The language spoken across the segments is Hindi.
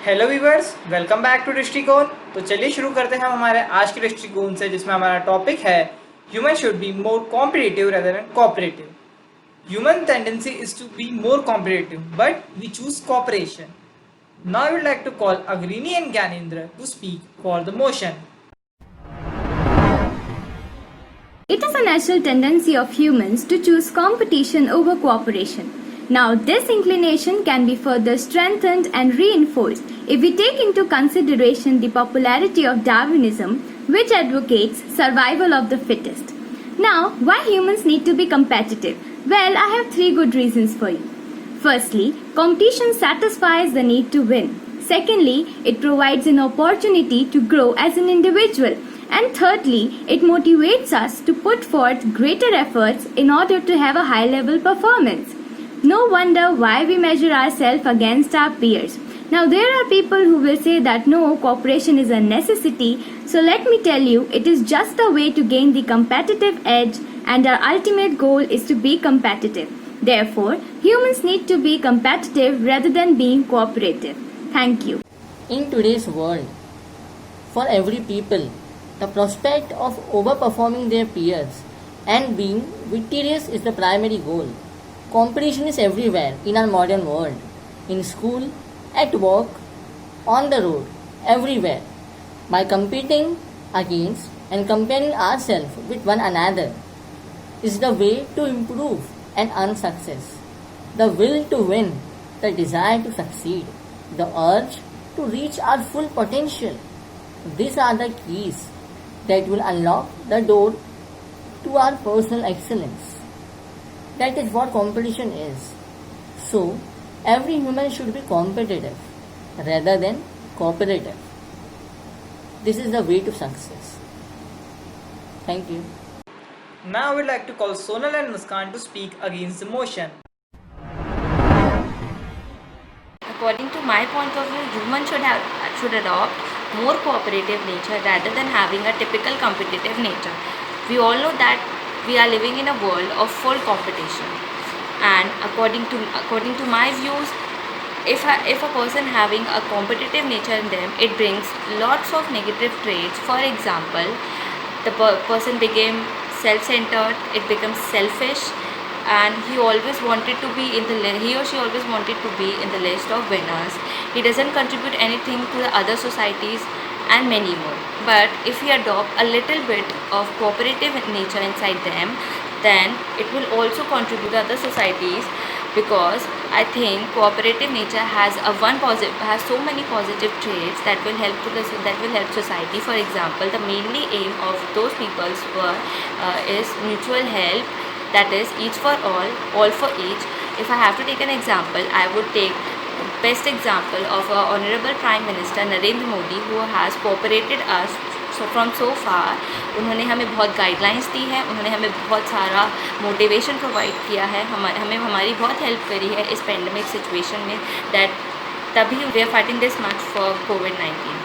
Hello viewers, welcome back to Drishtikon. तो चलिए शुरू करते हैं हम हमारे आज के दृष्टिकोण से, जिसमें हमारा टॉपिक है human should be more competitive rather than cooperative. Human tendency is to be more competitive but we choose cooperation. Now I would like to call Agrini and Gyanendra to speak for the motion. It is a natural tendency of humans to choose competition over cooperation. Now, this inclination can be further strengthened and reinforced if we take into consideration the popularity of Darwinism, which advocates survival of the fittest. Now, why humans need to be competitive? Well, I have three good reasons for you. Firstly, competition satisfies the need to win. Secondly, it provides an opportunity to grow as an individual. And thirdly, it motivates us to put forth greater efforts in order to have a high level performance. No wonder why we measure ourselves against our peers. Now, there are people who will say that no, cooperation is a necessity. So, let me tell you, it is just a way to gain the competitive edge, and our ultimate goal is to be competitive. Therefore, humans need to be competitive rather than being cooperative. Thank you. In today's world, for every people, the prospect of overperforming their peers and being victorious is the primary goal. Competition is everywhere in our modern world. In school, at work, on the road, everywhere. By competing against and comparing ourselves with one another is the way to improve and earn success. The will to win, the desire to succeed, the urge to reach our full potential. These are the keys that will unlock the door to our personal excellence. That is what competition is. So, every human should be competitive rather than cooperative. This is the way to success. Thank you. Now I would like to call Sonal and Muskan to speak against the motion. According to my point of view, humans should adopt more cooperative nature rather than having a typical competitive nature. We all know that we are living in a world of full competition, and according to my views, if a person having a competitive nature in them, it brings lots of negative traits. For example, the person became self-centered, it becomes selfish, and he or she always wanted to be in the list of winners. He doesn't contribute anything to the other societies and many more. But if we adopt a little bit of cooperative nature inside them, then it will also contribute to other societies, because I think cooperative nature has so many positive traits that will help society. For example, the mainly aim of those people is mutual help, that is each for all for each. If I have to take an example, I would take best example of our honorable Prime Minister Narendra Modi, who has cooperated us from so far. उन्होंने हमें बहुत गाइडलाइंस दी है, उन्होंने हमें बहुत सारा मोटिवेशन प्रोवाइड किया है, हमें हमारी बहुत हेल्प करी है इस पेंडेमिक सिचुएशन में, दैट तभी we are fighting this much for कोविड-19.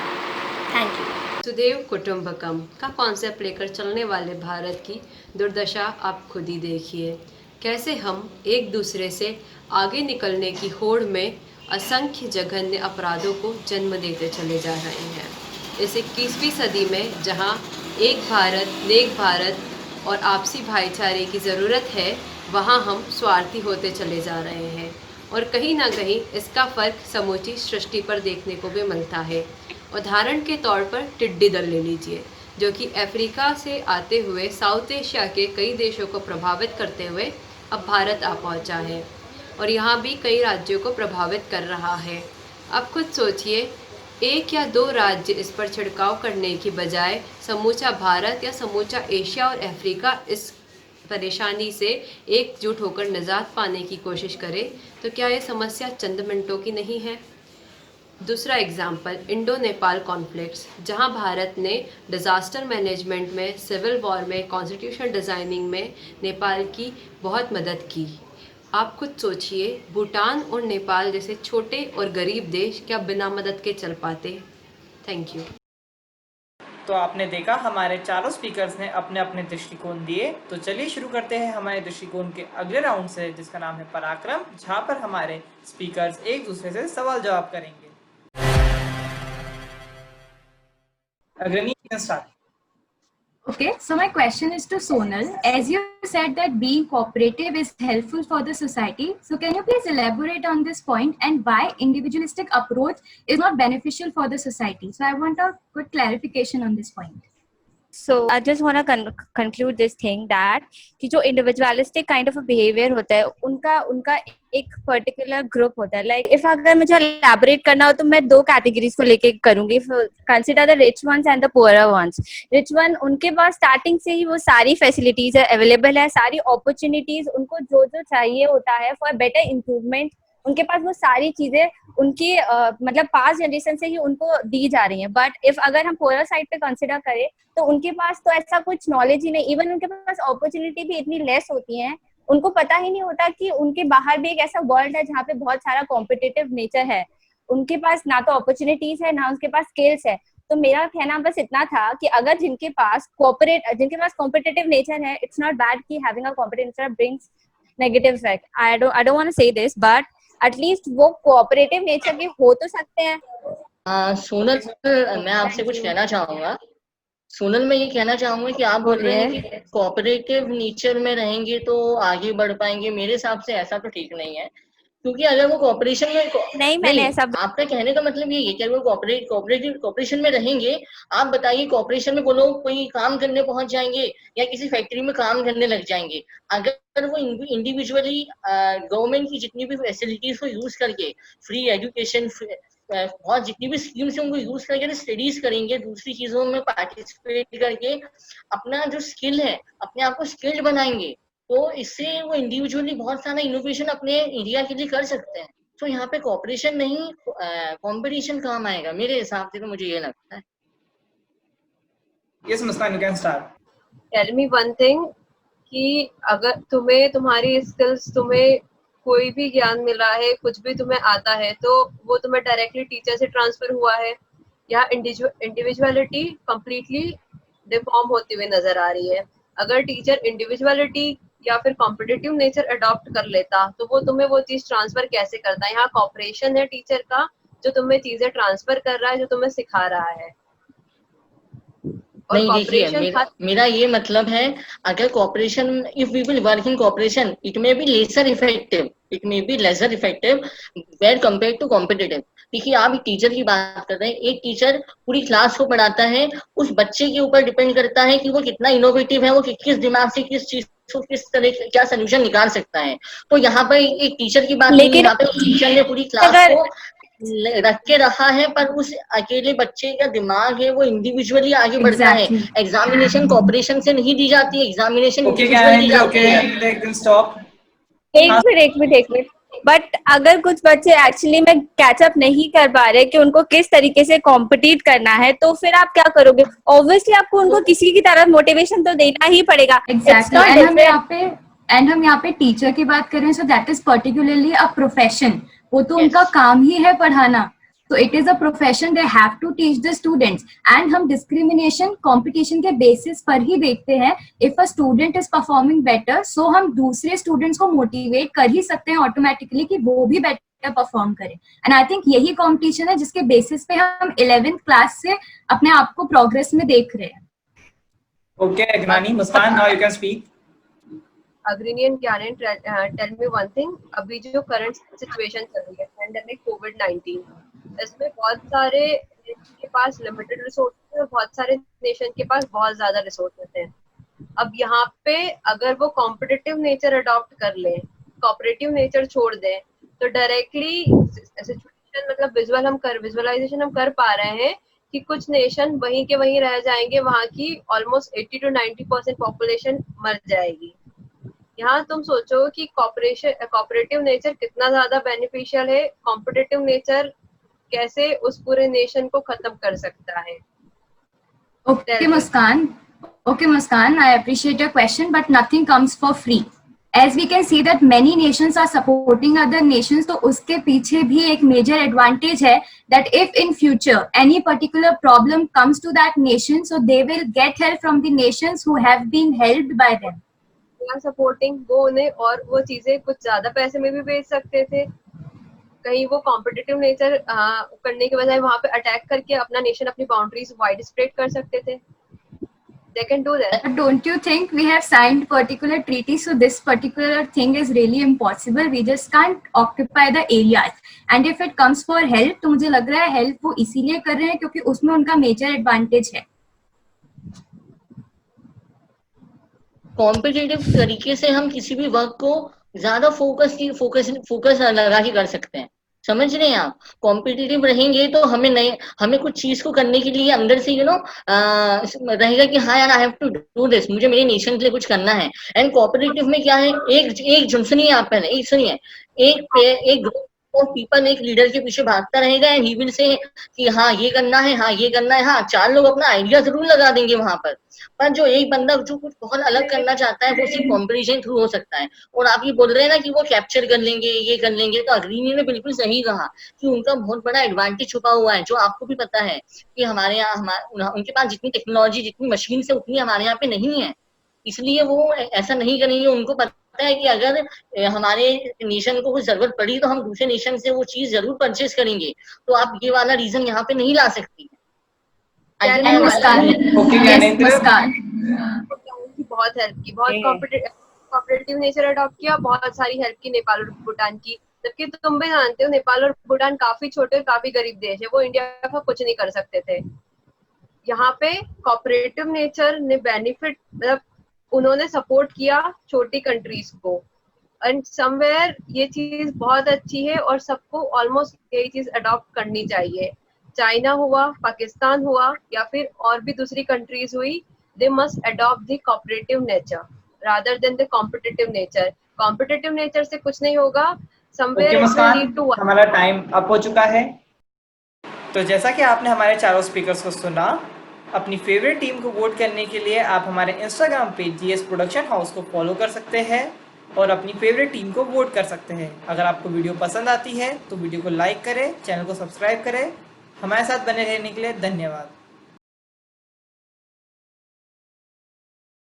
Thank you. सुदेव कुटुंबकम का कॉन्सेप्ट लेकर चलने वाले भारत की दुर्दशा आप खुद ही देखिए. कैसे हम एक दूसरे से आगे निकलने की होड़ में असंख्य जघन्य अपराधों को जन्म देते चले जा रहे हैं. इस 21वीं सदी में जहां एक भारत, नेक भारत और आपसी भाईचारे की ज़रूरत है, वहां हम स्वार्थी होते चले जा रहे हैं. और कहीं ना कहीं इसका फ़र्क समूची सृष्टि पर देखने को भी मिलता है. उदाहरण के तौर पर टिड्डी दल ले लीजिए, जो कि अफ्रीका से आते हुए साउथ एशिया के कई देशों को प्रभावित करते हुए अब भारत आ पहुंचा है और यहाँ भी कई राज्यों को प्रभावित कर रहा है. अब खुद सोचिए, एक या दो राज्य इस पर छिड़काव करने की बजाय समूचा भारत या समूचा एशिया और अफ्रीका इस परेशानी से एकजुट होकर निजात पाने की कोशिश करे, तो क्या ये समस्या चंद मिनटों की नहीं है. दूसरा एग्जाम्पल, इंडो नेपाल कॉन्फ्लिक्ट्स, जहां भारत ने डिज़ास्टर मैनेजमेंट में, सिविल वॉर में, कॉन्स्टिट्यूशन डिज़ाइनिंग में नेपाल की बहुत मदद की. आप खुद सोचिए, भूटान और नेपाल जैसे छोटे और गरीब देश क्या बिना मदद के चल पाते. Thank you. तो आपने देखा हमारे चारों स्पीकर्स ने अपने अपने दृष्टिकोण दिए. तो चलिए शुरू करते हैं हमारे दृष्टिकोण के अगले राउंड से, जिसका नाम है पराक्रम, जहां पर हमारे स्पीकर्स एक दूसरे से सवाल जवाब करेंगे. Agrani, you can start. Okay, so my question is to Sonal. As you said that being cooperative is helpful for the society, so can you please elaborate on this point and why individualistic approach is not beneficial for the society? So I want a good clarification on this point. So I just want to conclude this thing that कि जो individualistic kind of a behavior होता है उनका उनका एक particular group होता है. Like if अगर मुझे elaborate करना हो तो मैं दो categories को लेके करूँगी. Consider the rich ones and the poorer ones. Rich one उनके पास starting से ही वो सारी facilities है, available है, सारी opportunities उनको जो जो चाहिए होता है for better improvement. उनके पास वो सारी चीजें उनकी मतलब पास्ट जनरेशन से ही उनको दी जा रही हैं. बट इफ अगर हम पोअर साइड पे कंसिडर करें तो उनके पास तो ऐसा कुछ नॉलेज ही नहीं. इवन उनके पास अपॉर्चुनिटी भी इतनी लेस होती है, उनको पता ही नहीं होता कि उनके बाहर भी एक ऐसा वर्ल्ड है जहाँ पे बहुत सारा कॉम्पिटिटिव नेचर है. उनके पास ना तो अपॉर्चुनिटीज है ना उनके पास स्किल्स है. तो मेरा कहना बस इतना था कि अगर जिनके पास कॉम्पिटिटिव नेचर है, इट्स नॉट बैड कि having a competitive nature brings negative effect. I don't want to say this, but at least वो कोऑपरेटिव नेचर के हो तो सकते हैं. सोनल, मैं आपसे कुछ कहना चाहूंगा. सोनल, मैं ये कहना चाहूंगा कि आप बोल रहे हैं कि कोऑपरेटिव नेचर में रहेंगे तो आगे बढ़ पाएंगे. मेरे हिसाब से ऐसा तो ठीक नहीं है, क्योंकि अगर वो कोऑपरेशन में नहीं, मैंने ऐसा आपका कहने का मतलब ये है कि अगर वो कोऑपरेशन में रहेंगे, आप बताइए कोऑपरेशन में वो लोग कोई काम करने पहुंच जाएंगे या किसी फैक्ट्री में काम करने लग जाएंगे. अगर वो इंडिविजुअली गवर्नमेंट की जितनी भी फैसिलिटीज को यूज करके, फ्री एजुकेशन, बहुत जितनी भी स्कीम्स है उनको यूज करके स्टडीज करेंगे, दूसरी चीजों में पार्टिसिपेट करके अपना जो स्किल है अपने आप को स्किल्ड बनाएंगे, तो इससे वो इंडिविजुअली बहुत सारा इनोवेशन अपने इंडिया के लिए कर सकते हैं. तो यहाँ पे कोऑपरेशन नहीं कंपटीशन काम आएगा मेरे हिसाब से. तो मुझे ये लगता है. Yes, Muskan, you can start. Tell me one thing कि अगर तुम्हें तुम्हारी स्किल्स, तुम्हें कोई भी ज्ञान मिला है, कुछ भी तुम्हें आता है, तो वो तुम्हें डायरेक्टली टीचर से ट्रांसफर हुआ है या इंडिविजुअलिटी कंप्लीटली डिफॉर्म होती हुई नजर आ रही है. अगर टीचर इंडिविजुअलिटी या फिर कॉम्पिटिटिव नेचर अडॉप्ट कर लेता तो वो तुम्हें वो चीज ट्रांसफर कैसे करता है. यहाँ कॉपरेशन है टीचर का जो तुम्हें चीजें ट्रांसफर कर रहा है, जो तुम्हें सिखा रहा है. नहीं, देखिए, मेरा ये मतलब है, अगर cooperation, if we will work in cooperation, it may be lesser effective where compare to competitive. देखिए, आप एक टीचर की बात कर रहे हैं. एक टीचर पूरी क्लास को पढ़ाता है, उस बच्चे के ऊपर डिपेंड करता है कि वो कितना इनोवेटिव है, वो किस दिमाग से किस चीज को किस तरह क्या सोल्यूशन निकाल सकता है. तो यहाँ पर एक टीचर की बात नहीं, यहाँ पे टीचर ने पूरी क्लास को रख के रखा है, पर उस अकेले बच्चे का दिमाग है वो इंडिविजुअली आगे बढ़ता है. एग्जामिनेशन कॉपरेशन से नहीं दी जाती है, एग्जामिनेशन एक मिनट. बट अगर कुछ बच्चे एक्चुअली में कैचअप नहीं कर पा रहे कि उनको किस तरीके से कॉम्पिटिट करना है, तो फिर आप क्या करोगे? ऑब्वियसली आपको उनको किसी की तरफ मोटिवेशन तो देना ही पड़ेगा. एंड हम यहाँ पे टीचर की बात करें, so that is particularly a profession. वो तो उनका काम ही है पढ़ाना. So it is a profession, they have to teach the students. And हम discrimination competition के basis पर ही देखते हैं. If a student is performing better, so हम दूसरे students को motivate कर ही सकते हैं automatically कि वो भी better perform करें. And I think यही competition है जिसके basis पे हम 11th class से अपने आप को progress में देख रहे हैं. Okay, Agnani, Muskan, now you can speak. Agrini and Gyanin, tell me one thing. अभी जो current situation चल रही है, pandemic COVID-19, इसमें बहुत सारे नेशन के पास लिमिटेड रिसोर्सेज और बहुत सारे नेशन के पास बहुत ज्यादा रिसोर्सेज हैं. अब यहाँ पे अगर वो कॉम्पिटिटिव नेचर अडॉप्ट कर ले, कोऑपरेटिव नेचर छोड़ दें, तो डायरेक्टली सिचुएशन मतलब विजुअलाइजेशन हम कर पा रहे हैं कि कुछ नेशन वहीं के वहीं रह जाएंगे, वहाँ की ऑलमोस्ट 80 to 90% पॉपुलेशन मर जाएगी. यहाँ तुम सोचो कि कोऑपरेटिव नेचर कितना ज्यादा बेनिफिशियल है, कॉम्पिटिटिव नेचर कैसे उस पूरे नेशन को खत्म कर सकता है. Okay, Muskan, I appreciate your question, but nothing comes for free. As we can see that many nations are supporting other nations, तो उसके पीछे भी एक major advantage है that if in future any particular problem comes to that nation, so they will get help from the nations who have been helped by them. Supporting, वो उन्हें और वो चीजें कुछ ज्यादा पैसे में भी बेच सकते थे. कहीं वो कॉम्पिटिटिव नेचर करने के बजाय वहां पे अटैक करके अपना नेशन, अपनी बाउंड्रीज वाइड स्प्रेड कर सकते थे. They can do that. But don't you think we have signed particular treaties, so this particular thing is really impossible? We just can't occupy the areas. And if it comes for help, तो मुझे लग रहा है help वो इसीलिए कर रहे हैं क्योंकि उसमें उनका major advantage है. कॉम्पिटिटिव तरीके से हम किसी भी वर्क को ज्यादा फोकस लगा के कर सकते हैं. समझ रहे हैं आप? कॉम्पिटिटिव रहेंगे तो हमें कुछ चीज को करने के लिए अंदर से रहेगा कि हाँ यार, I have to do this, मुझे मेरे नेशन के लिए कुछ करना है. एंड कोऑपरेटिव में क्या है, एक सुनिए आप पहले, एक सुनिए, एक ग्रुप ऑफ पीपल एक लीडर के पीछे भागता रहेगा एंड ही विल से कि हाँ ये करना है, हाँ ये करना है. हाँ, 4 लोग अपना आइडिया जरूर लगा देंगे वहां पर जो एक बंदा जो कुछ बहुत अलग करना चाहता है वो सिर्फ कॉम्पिटिशन थ्रू हो सकता है. और आप ये बोल रहे हैं ना कि वो कैप्चर कर लेंगे, ये कर लेंगे, तो अग्रणी ने बिल्कुल सही कहा कि उनका बहुत बड़ा एडवांटेज छुपा हुआ है, जो आपको भी पता है कि हमारे यहाँ उनके पास जितनी टेक्नोलॉजी, जितनी मशीन से उतनी हमारे यहाँ पे नहीं है. इसलिए वो ऐसा नहीं करेंगे. उनको पता है कि अगर हमारे नेशन को कुछ जरूरत पड़ी तो हम दूसरे नेशन से वो चीज जरूर परचेज करेंगे. तो आप ये वाला रीजन यहाँ पे नहीं ला सकती. बहुत हेल्प की, बहुत कॉपरेटिव नेचर अडॉप्ट किया, बहुत सारी हेल्प की नेपाल और भूटान की. जबकि तुम भी जानते हो नेपाल और भूटान काफी छोटे और काफी गरीब देश है, वो इंडिया का कुछ नहीं कर सकते थे. यहाँ पे कॉपरेटिव नेचर ने बेनिफिट, मतलब उन्होंने सपोर्ट किया छोटी कंट्रीज को. एंड समवेयर ये चीज बहुत अच्छी है और सबको ऑलमोस्ट यही चीज अडॉप्ट करनी चाहिए. चाइना हुआ, पाकिस्तान हुआ या फिर और भी दूसरी कंट्रीज हुई, they must adopt the cooperative nature rather than the competitive nature. Competitive nature से कुछ नहीं होगा. Somewhere okay, it will lead to one. हमारा टाइम अप हो चुका है. तो जैसा कि आपने हमारे चारों स्पीकर्स को सुना, अपनी फेवरेट टीम को वोट करने के लिए आप हमारे Instagram page GS production house को फॉलो कर सकते हैं और अपनी फेवरेट टीम को वोट कर सकते हैं. अगर आपको वीडियो पसंद आती है तो वीडियो को लाइक करें, चैनल को सब्सक्राइब करें. हमारे साथ बने रहने के लिए धन्यवाद.